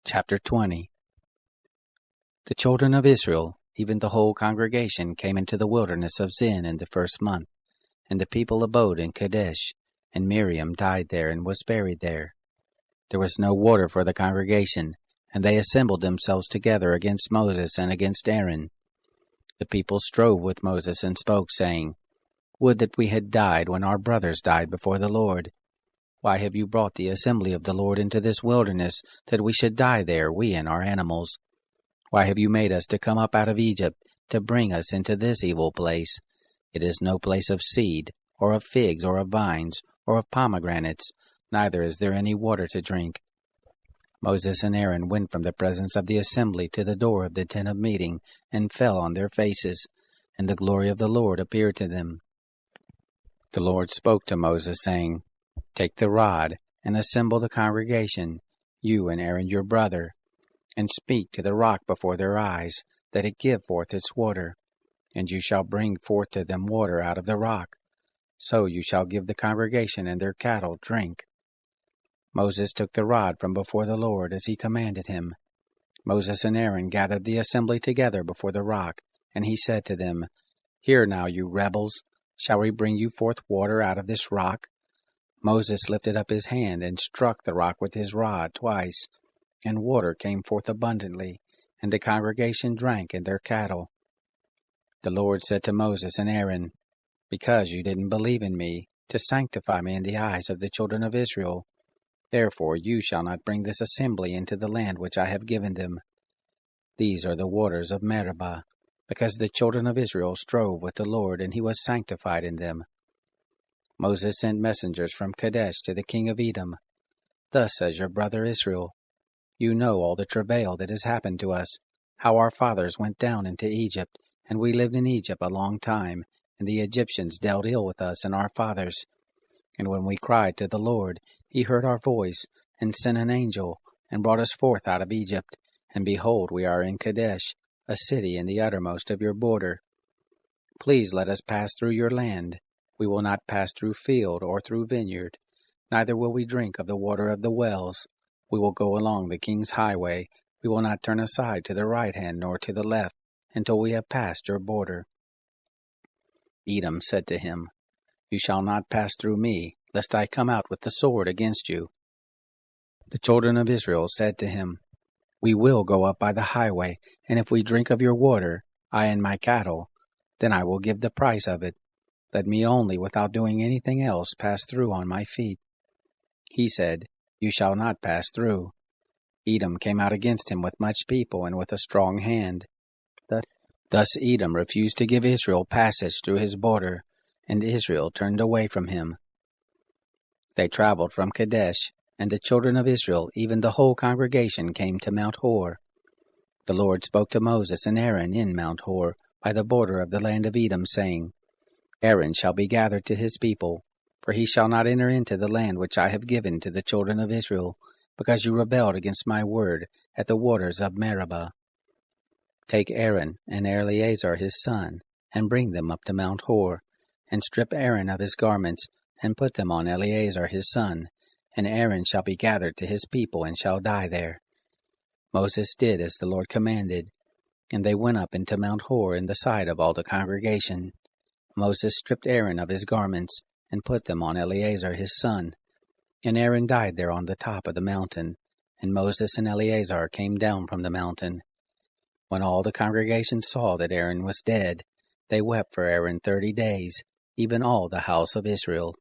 Chapter 20. The children of Israel, even the whole congregation, came into the wilderness of Zin in the first month, and the people abode in Kadesh, and Miriam died there and was buried there. There was no water for the congregation, and they assembled themselves together against Moses and against Aaron. The people strove with Moses and spoke, saying, Would that we had died when our brothers died before the Lord. Why have you brought the assembly of the Lord into this wilderness, that we should die there, we and our animals? Why have you made us to come up out of Egypt, to bring us into this evil place? It is no place of seed, or of figs, or of vines, or of pomegranates, neither is there any water to drink. Moses and Aaron went from the presence of the assembly to the door of the tent of meeting, and fell on their faces, and the glory of the Lord appeared to them. The Lord spoke to Moses, saying, Take the rod, and assemble the congregation, you and Aaron your brother, and speak to the rock before their eyes, that it give forth its water. And you shall bring forth to them water out of the rock. So you shall give the congregation and their cattle drink. Moses took the rod from before the Lord, as he commanded him. Moses and Aaron gathered the assembly together before the rock, and he said to them, Hear now, you rebels, shall we bring you forth water out of this rock? Moses lifted up his hand and struck the rock with his rod twice, and water came forth abundantly, and the congregation drank and their cattle. The Lord said to Moses and Aaron, Because you didn't believe in me, to sanctify me in the eyes of the children of Israel, therefore you shall not bring this assembly into the land which I have given them. These are the waters of Meribah, because the children of Israel strove with the Lord, and he was sanctified in them. Moses sent messengers from Kadesh to the king of Edom. Thus says your brother Israel, You know all the travail that has happened to us, how our fathers went down into Egypt, and we lived in Egypt a long time, and the Egyptians dealt ill with us and our fathers. And when we cried to the Lord, he heard our voice, and sent an angel, and brought us forth out of Egypt. And behold, we are in Kadesh, a city in the uttermost of your border. Please let us pass through your land. We will not pass through field or through vineyard, neither will we drink of the water of the wells. We will go along the king's highway. We will not turn aside to the right hand nor to the left, until we have passed your border. Edom said to him, You shall not pass through me, lest I come out with the sword against you. The children of Israel said to him, We will go up by the highway, and if we drink of your water, I and my cattle, then I will give the price of it. Let me only, without doing anything else, pass through on my feet. He said, You shall not pass through. Edom came out against him with much people and with a strong hand. Thus Edom refused to give Israel passage through his border, and Israel turned away from him. They traveled from Kadesh, and the children of Israel, even the whole congregation, came to Mount Hor. The Lord spoke to Moses and Aaron in Mount Hor, by the border of the land of Edom, saying, Aaron shall be gathered to his people, for he shall not enter into the land which I have given to the children of Israel, because you rebelled against my word at the waters of Meribah. Take Aaron and Eleazar his son, and bring them up to Mount Hor, and strip Aaron of his garments, and put them on Eleazar his son, and Aaron shall be gathered to his people, and shall die there. Moses did as the Lord commanded, and they went up into Mount Hor in the sight of all the congregation. Moses stripped Aaron of his garments, and put them on Eleazar his son. And Aaron died there on the top of the mountain, and Moses and Eleazar came down from the mountain. When all the congregation saw that Aaron was dead, they wept for Aaron 30 days, even all the house of Israel.